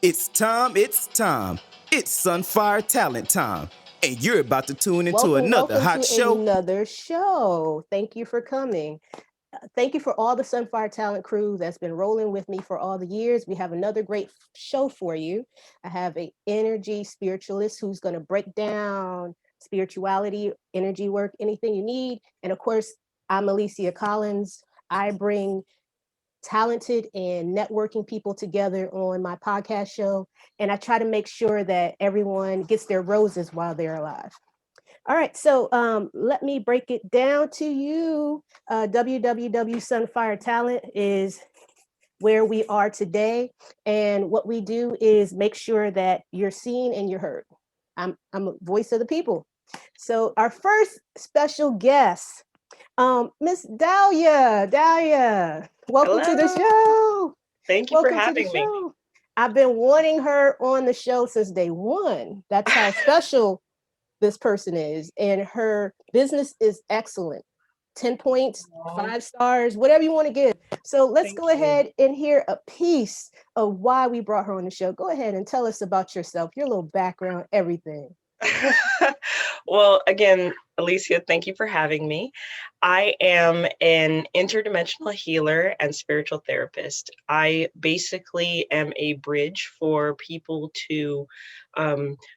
It's time, it's time. It's Sunfire Talent Time. And you're about to tune into Welcome, another welcome hot to show. another show. Thank you for coming. Thank you for all the Sunfire Talent crew that's been rolling with me for all the years. We have another great show for you. I have a energy spiritualist who's going to break down spirituality, energy work, anything you need. And of course, I'm Alicia Collins. I bring talented and networking people together on my podcast show. And I try to make sure that everyone gets their roses while they're alive. All right, so let me break it down to you. www Sunfire Talent is where we are today. And what we do is make sure that you're seen and you're heard. I'm a voice of the people. So our first special guest, Miss Dahlia. Dahlia, welcome to the Hello. show. Thank you for Welcome to the having me. show. I've been wanting her on the show since day one. That's how special this person is. And her business is excellent. 10 points, Aw, 5 stars, whatever you want to give. So let's thank go you. ahead and hear a piece of why we brought her on the show. Go ahead and tell us about yourself, your little background, everything. Well, again, Alicia, thank you for having me. I am an interdimensional healer and spiritual therapist. I basically am a bridge for people to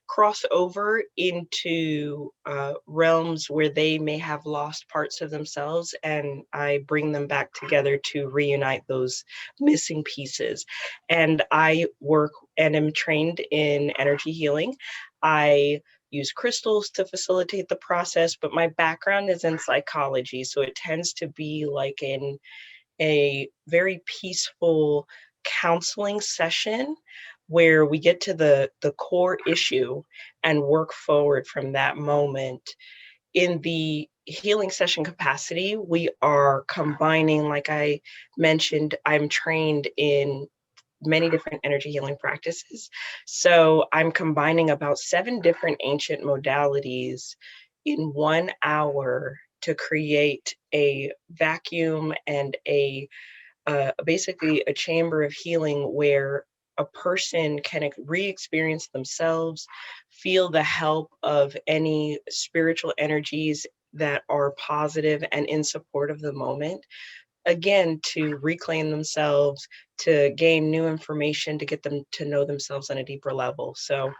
cross over into realms where they may have lost parts of themselves, and I bring them back together to reunite those missing pieces. And I work and am trained in energy healing. I use crystals to facilitate the process, but my background is in psychology, so it tends to be like in a very peaceful counseling session where we get to the core issue and work forward from that moment. In the healing session capacity, we are combining, like I mentioned, I'm trained in many different energy healing practices. So I'm combining about 7 different ancient modalities in 1 hour to create a vacuum and a basically a chamber of healing where a person can re-experience themselves, feel the help of any spiritual energies that are positive and in support of the moment, again, to reclaim themselves, to gain new information, to get them to know themselves on a deeper level. So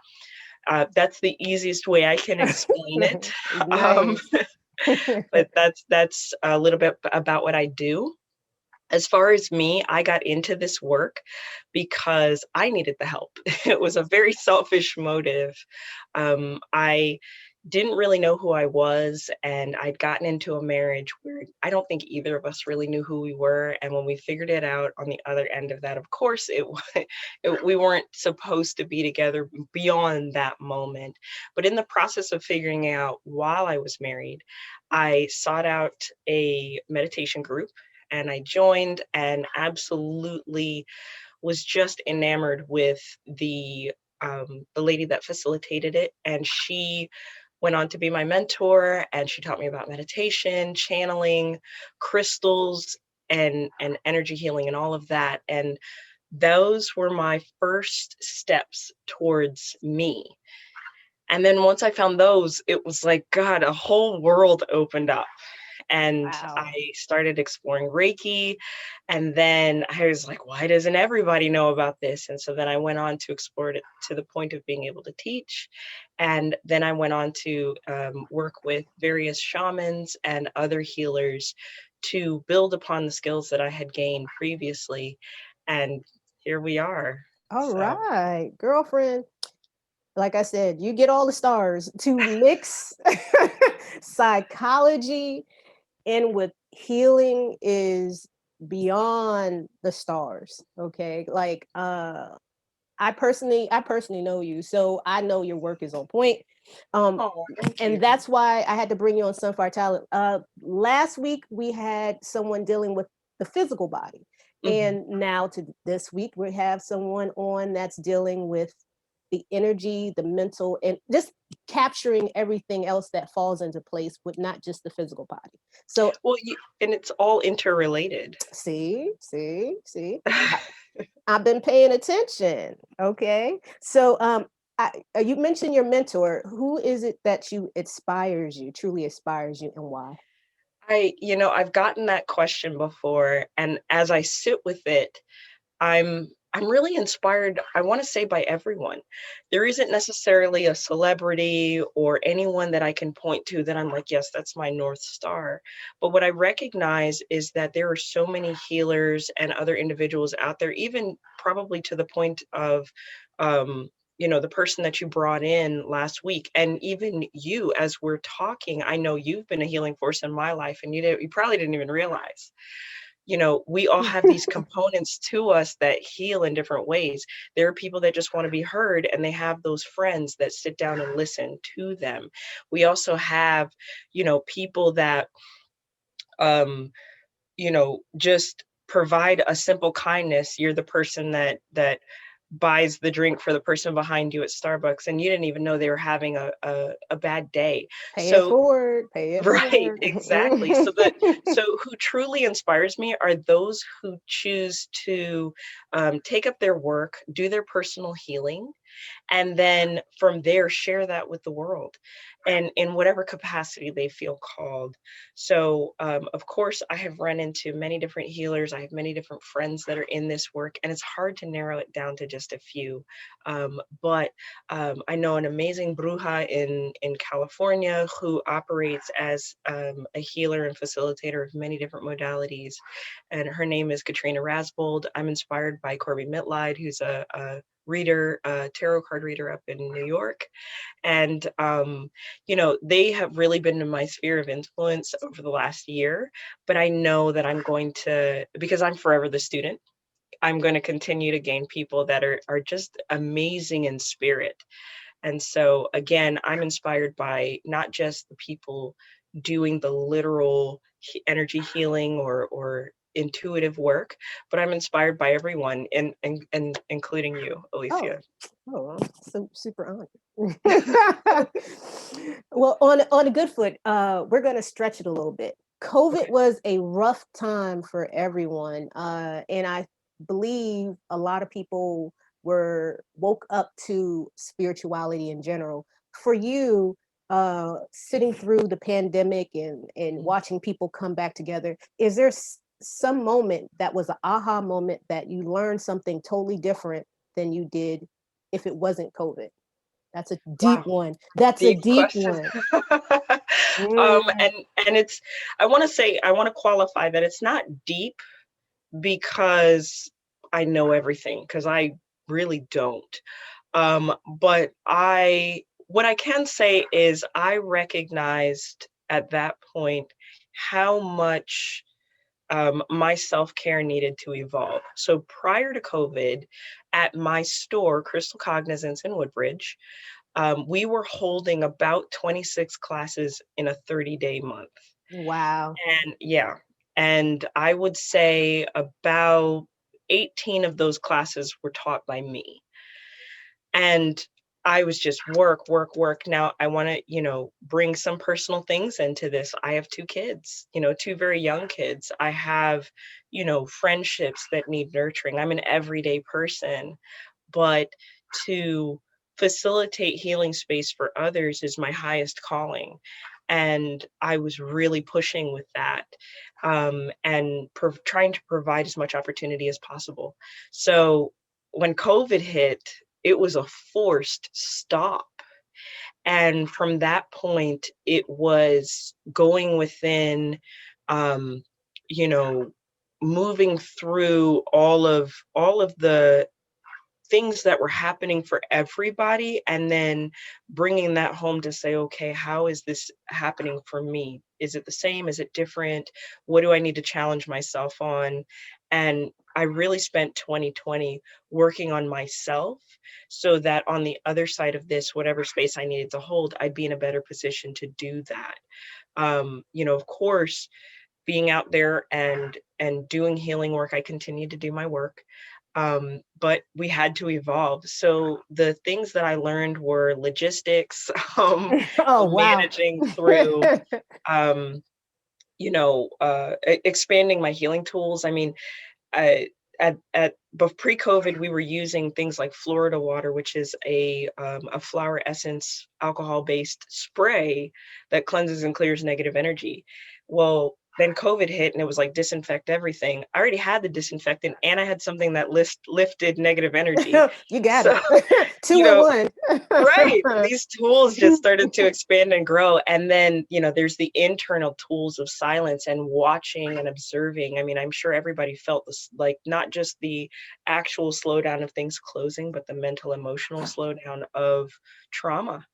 that's the easiest way I can explain it. Um, Nice. but that's a little bit about what I do. As far as me, I got into this work because I needed the help. It was a very selfish motive. I didn't really know who I was, and I'd gotten into a marriage where I don't think either of us really knew who we were. And when we figured it out on the other end of that, of course, we weren't supposed to be together beyond that moment. But in the process of figuring it out while I was married, I sought out a meditation group and I joined and absolutely was just enamored with the lady that facilitated it. And she went on to be my mentor, and she taught me about meditation, channeling, crystals, and energy healing and all of that. And those were my first steps towards me. And then once I found those, it was like, God, a whole world opened up. And I Wow. started exploring Reiki. And then I was like, why doesn't everybody know about this? And so then I went on to explore it to the point of being able to teach. And then I went on to work with various shamans and other healers to build upon the skills that I had gained previously. And here we are. All So. right, girlfriend. Like I said, you get all the stars to mix psychology in with healing is beyond the stars. Okay. Like I personally know you, so I know your work is on point. Um Oh, thank and you. that's why I had to bring you on Sunfire Talent. Last week we had someone dealing with the physical body. Mhm. And now to this week we have someone on that's dealing with the energy, the mental, and just capturing everything else that falls into place with not just the physical body. So Well, and it's all interrelated. see, I've been paying attention. Okay. So you mentioned your mentor. Who is it that truly inspires you, and why? I've gotten that question before, and as I sit with it, I'm really inspired, I want to say, by everyone. There isn't necessarily a celebrity or anyone that I can point to that I'm like, yes, that's my North Star. But what I recognize is that there are so many healers and other individuals out there, even probably to the point of the person that you brought in last week, and even you, as we're talking, I know you've been a healing force in my life, and you probably didn't even realize. We all have these components to us that heal in different ways. There are people that just want to be heard, and they have those friends that sit down and listen to them. We also have, people that, just provide a simple kindness. You're the person that buys the drink for the person behind you at Starbucks, and you didn't even know they were having a bad day. Pay it So forward. Pay it right, forward. exactly. So who truly inspires me are those who choose to take up their work, do their personal healing, and then from there share that with the world, and in whatever capacity they feel called. So of course, I have run into many different healers. I have many different friends that are in this work, and it's hard to narrow it down to just a few. But I know an amazing bruja in California who operates as a healer and facilitator of many different modalities, and her name is Katrina Rasbold. I'm inspired by Corby Mitlide, who's a reader, tarot card reader up in New York. And, they have really been in my sphere of influence over the last year. But I know that I'm going to, because I'm forever the student, I'm going to continue to gain people that are just amazing in spirit. And so, again, I'm inspired by not just the people doing the literal energy healing or intuitive work, but I'm inspired by everyone, and including you, Oh, Alicia. I'm so super honored. Well, on a good foot, we're gonna stretch it a little bit. COVID Okay. was a rough time for everyone, and I believe a lot of people were woke up to spirituality in general. For you, sitting through the pandemic and watching people come back together, is there some moment that was an aha moment that you learned something totally different than you did if it wasn't COVID? That's a deep Wow. one. That's a Deep deep question. one. um, Mm. and it's, I want to qualify that it's not deep because I know everything, because I really don't. But what I can say is I recognized at that point how much my self care needed to evolve. So prior to COVID, at my store, Crystal Cognizance in Woodbridge, we were holding about 26 classes in a 30-day month. Wow. And yeah, and I would say about 18 of those classes were taught by me. And I was just work, work, work. Now I want to, bring some personal things into this. I have two kids, two very young kids. I have, friendships that need nurturing. I'm an everyday person, but to facilitate healing space for others is my highest calling. And I was really pushing with that, and trying to provide as much opportunity as possible. So when COVID hit, it was a forced stop. And from that point, it was going within, um, you know, moving through all of the things that were happening for everybody, and then bringing that home to say, okay, how is this happening for me? Is it the same? Is it different? What do I need to challenge myself on? And I really spent 2020 working on myself, so that on the other side of this, whatever space I needed to hold, I'd be in a better position to do that. Of course, being out there and doing healing work, I continued to do my work. But we had to evolve. So the things that I learned were logistics, Oh, wow. managing through, um, expanding my healing tools. I mean, I, but pre-COVID, we were using things like Florida water, which is a flower essence alcohol-based spray that cleanses and clears negative energy. Well, then COVID hit and it was like disinfect everything. I already had the disinfectant and I had something that lifted negative energy. You got So, it. you Two in know, one. right. These tools just started to expand and grow. And then, there's the internal tools of silence and watching and observing. I mean, I'm sure everybody felt this, like not just the actual slowdown of things closing, but the mental, emotional slowdown of trauma.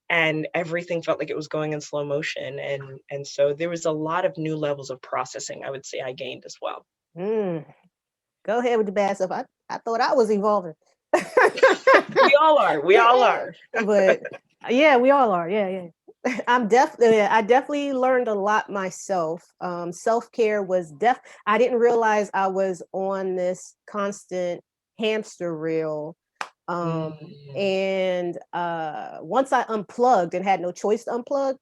And everything felt like it was going in slow motion. And so there was a lot of new levels of processing, I would say I gained as well. Mm, go ahead with the bad stuff. I thought I was evolving. We all are. We all are. But yeah, we all are. Yeah, yeah. I definitely learned a lot myself. Self-care was I didn't realize I was on this constant hamster wheel. Mm. And once I unplugged and had no choice to unplug,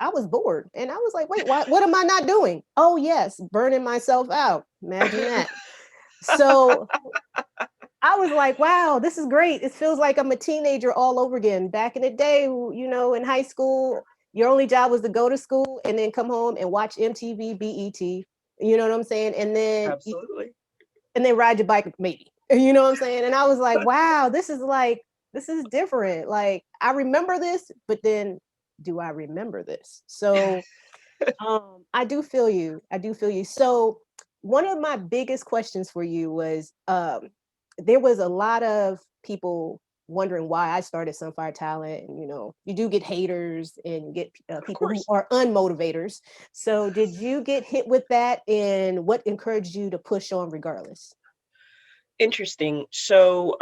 I was bored. And I was like, wait, what am I not doing? Oh yes, burning myself out. Imagine that. So I was like, wow, this is great. It feels like I'm a teenager all over again. Back in the day, in high school, your only job was to go to school and then come home and watch MTV, BET. You know what I'm saying? Absolutely. And then ride your bike, maybe. You know what I'm saying? And I was like, wow, this is different. Like, I remember this, but then do I remember this? So I do feel you. I do feel you. So one of my biggest questions for you was there was a lot of people wondering why I started Sunfire Talent, and you do get haters and you get Of people who course. are unmotivators. So did you get hit with that, and what encouraged you to push on regardless? Interesting. So,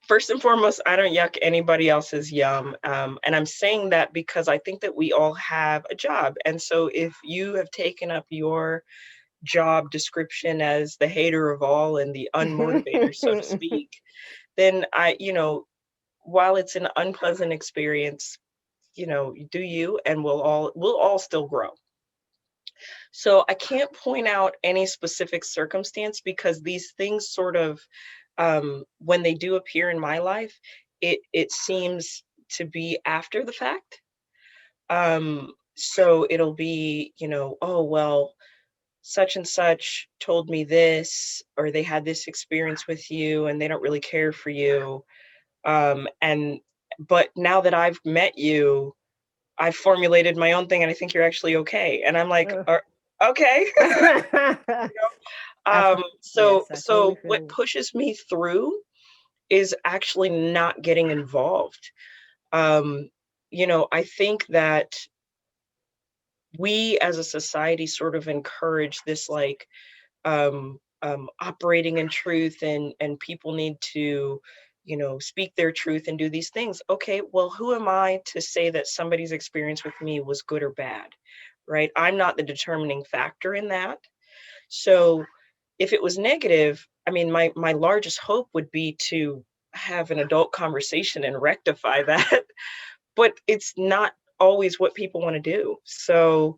first and foremost, I don't yuck anybody else's yum. And I'm saying that because I think that we all have a job. And so if you have taken up your job description as the hater of all and the unmotivator, so to speak, then while it's an unpleasant experience, you do you, and we'll all still grow. So I can't point out any specific circumstance because these things sort of, when they do appear in my life, it seems to be after the fact. So it'll be, oh well, such and such told me this, or they had this experience with you, and they don't really care for you. And but now that I've met you, I've formulated my own thing, and I think you're actually okay. And I'm like, okay. So Yes, I totally so feel what you. pushes me through is actually not getting involved. Um, I think that we as a society sort of encourage this like operating in truth, and people need to speak their truth and do these things. Okay, well, who am I to say that somebody's experience with me was good or bad, right? I'm not the determining factor in that. So if it was negative, I mean, my largest hope would be to have an adult conversation and rectify that. But it's not always what people want to do. So,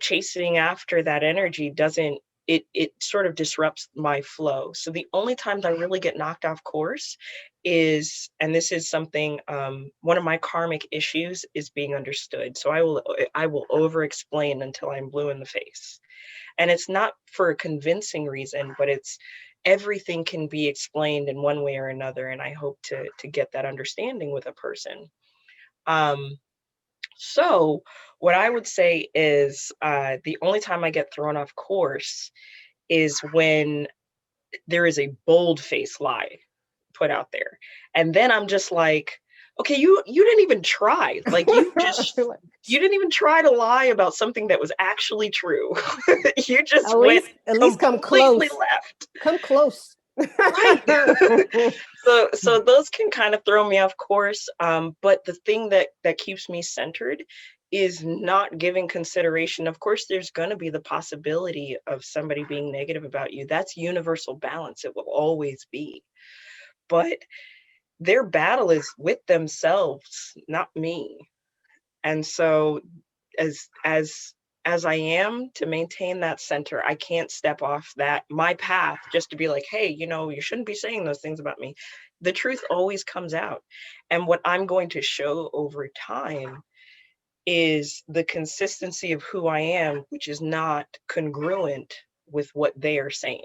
chasing after that energy doesn't, it sort of disrupts my flow. So the only times I really get knocked off course is, and this is something, one of my karmic issues is being understood. So I will over explain until I'm blue in the face. And it's not for a convincing reason, but it's everything can be explained in one way or another. And I hope to get that understanding with a person. Um, so what I would say is the only time I get thrown off course is when there is a bold face lie put out there. And then I'm just like, okay, you didn't even try. Like you didn't even try to lie about something that was actually true. You just went At least come completely close. left. Come close. Right. So those can kind of throw me off course. But the thing that keeps me centered is not giving consideration. Of course, there's going to be the possibility of somebody being negative about you. That's universal balance. It will always be. But their battle is with themselves, not me. And so as as as I am to maintain that center, I can't step off that my path just to be like, hey, you shouldn't be saying those things about me. The truth always comes out. And what I'm going to show over time is the consistency of who I am, which is not congruent with what they are saying.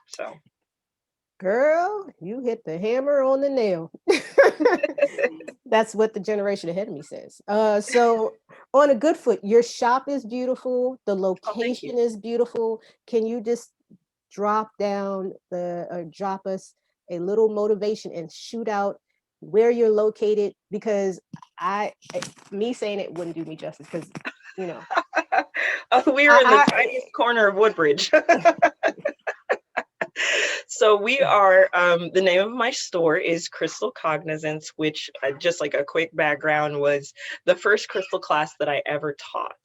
So, Girl, you hit the hammer on the nail. That's what the generation ahead of me says. So on a good foot, your shop is beautiful. The oh, thank you. location is beautiful. Can you just drop down or drop us a little motivation and shoot out where you're located? Because me saying it wouldn't do me justice because, you know, We are in the tiniest corner of Woodbridge. So we are, the name of my store is Crystal Cognizance, which just like a quick background was the first crystal class that I ever taught.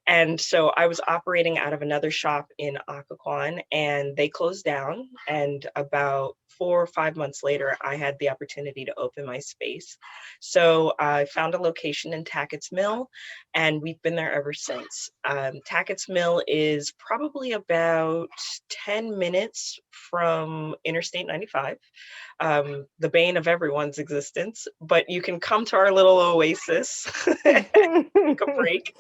And so I was operating out of another shop in Occoquan, and they closed down. And about 4 or 5 months later, I had the opportunity to open my space. So I found a location in Tackett's Mill, and we've been there ever since. Tackett's Mill is probably about 10 minutes from Interstate 95, the bane of everyone's existence. But you can come to our little oasis and take a break.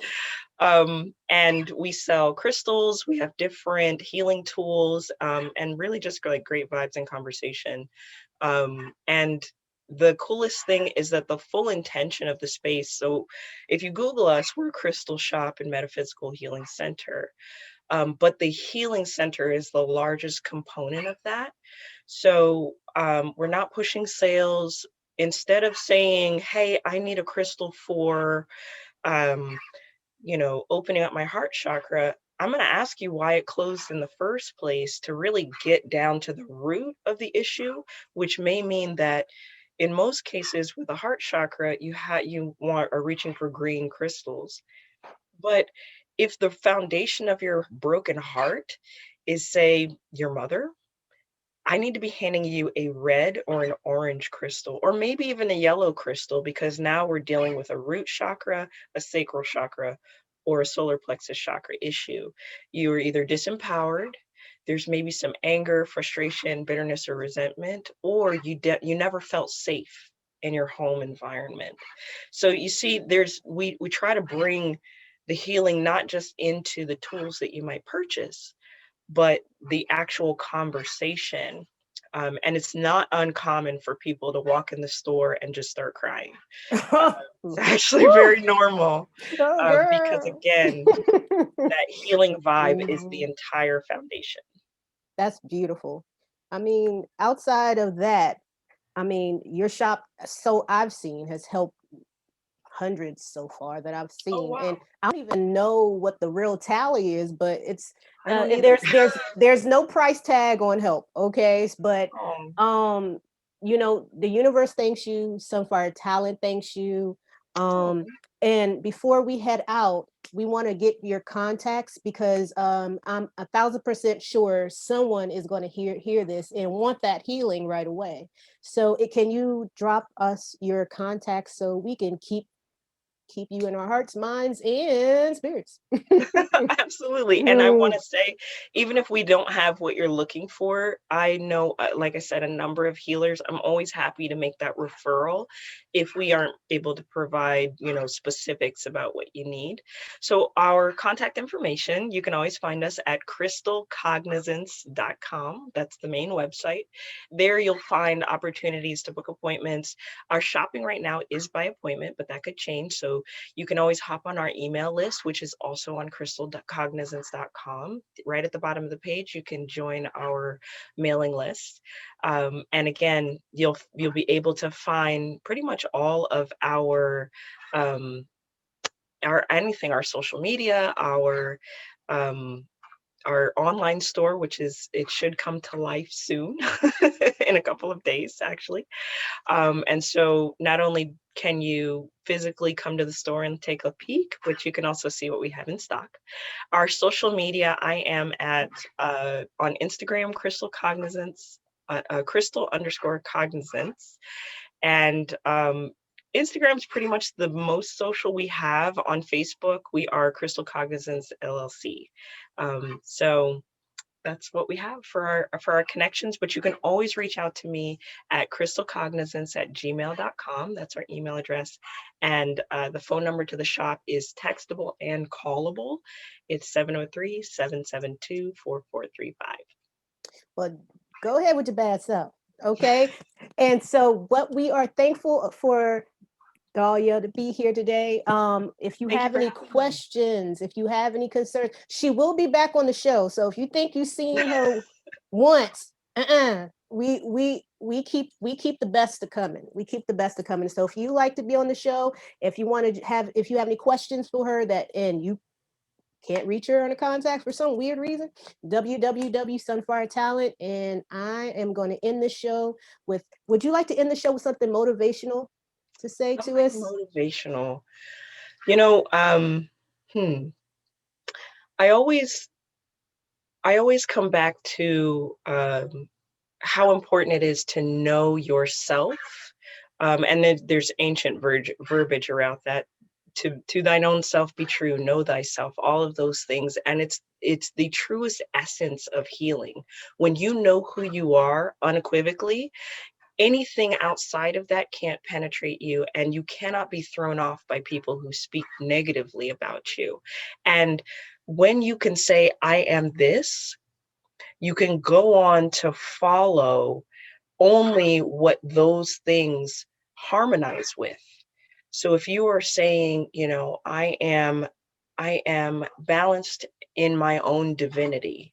And we sell crystals, we have different healing tools, and really just like great vibes and conversation. And the coolest thing is that the full intention of the space, so if you Google us, we're a crystal shop and metaphysical healing center. But the healing center is the largest component of that. So we're not pushing sales. Instead of saying, hey, I need a crystal for opening up my heart chakra, I'm going to ask you why it closed in the first place to really get down to the root of the issue, which may mean that in most cases with the heart chakra, you are reaching for green crystals. But if the foundation of your broken heart is, say, your mother, I need to be handing you a red or an orange crystal, or maybe even a yellow crystal, because now we're dealing with a root chakra, a sacral chakra, or a solar plexus chakra issue. You are either disempowered, there's maybe some anger, frustration, bitterness, or resentment, or you never felt safe in your home environment. So you see, we try to bring the healing not just into the tools that you might purchase, but the actual conversation. And it's not uncommon for people to walk in the store and just start crying. It's actually very normal, because again, that healing vibe is the entire foundation. That's beautiful. I mean, outside of that, I mean, your shop, so I've seen, has helped hundreds so far that I've Oh, seen, wow. and I don't even know what the real tally is, but it's I don't either. there's no price tag on help, okay? But Um, the universe thanks you, Sunfire Talent thanks you, and before we head out, we want to get your contacts because I'm 1,000% sure someone is going to hear this and want that healing right away. So can you drop us your contacts so we can keep you in our hearts, minds, and spirits? Absolutely. And I want to say, even if we don't have what you're looking for, I know, like I said, a number of healers. I'm always happy to make that referral if we aren't able to provide, specifics about what you need. So our contact information, you can always find us at crystalcognizance.com. That's the main website. There you'll find opportunities to book appointments. Our shopping right now is by appointment, but that could change. So you can always hop on our email list, which is also on crystalcognizance.com. Right at the bottom of the page, you can join our mailing list. And again, you'll be able to find pretty much all of our social media, our our online store, it should come to life soon, in a couple of days, actually. And so not only can you physically come to the store and take a peek, but you can also see what we have in stock. Our social media, I am at on Instagram, Crystal Cognizance, Crystal_Cognizance, and Instagram's pretty much the most social we have. On Facebook, we are Crystal Cognizance LLC. So that's what we have for our connections, but you can always reach out to me at crystalcognizance@gmail.com. That's our email address. And the phone number to the shop is textable and callable. It's 703-772-4435. Well, go ahead with your bad self. Okay. And so what we are thankful for Dahlia to be here today. If you Thank you have for any having me. questions, if you have any concerns, she will be back on the show. So if you think you've seen her once, we keep the best to coming. We keep the best to coming. So if you like to be on the show, if you have any questions for her and you can't reach her on a contact for some weird reason, www.Sunfire Talent. And I am going to end the show with, would you like to end the show with something motivational to say to Something us? motivational. You know, I always come back to how important it is to know yourself. And then there's ancient verbiage around that. To thine own self be true, know thyself, all of those things. And it's the truest essence of healing. When you know who you are unequivocally, anything outside of that can't penetrate you, and you cannot be thrown off by people who speak negatively about you. And when you can say, I am this, you can go on to follow only what those things harmonize with. So if you are saying, I am balanced in my own divinity,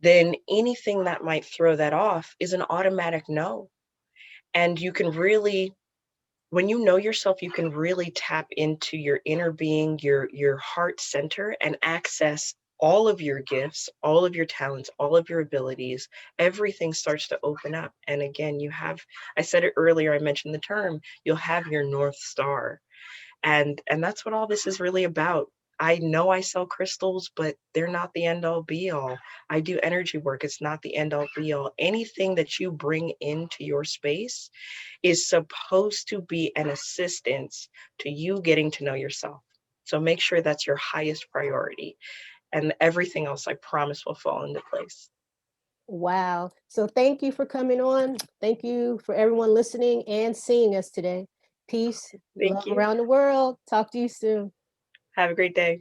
then anything that might throw that off is an automatic no. And you can really, when you know yourself, you can really tap into your inner being, your heart center, and access all of your gifts, all of your talents, all of your abilities. Everything starts to open up. And again, I said it earlier, I mentioned the term, you'll have your North Star. And that's what all this is really about. I know I sell crystals, but they're not the end all be all. I do energy work. It's not the end all be all. Anything that you bring into your space is supposed to be an assistance to you getting to know yourself. So make sure that's your highest priority, and everything else, I promise, will fall into place. Wow. So thank you for coming on. Thank you for everyone listening and seeing us today. Peace, Thank love you. around the world. Talk to you soon. Have a great day.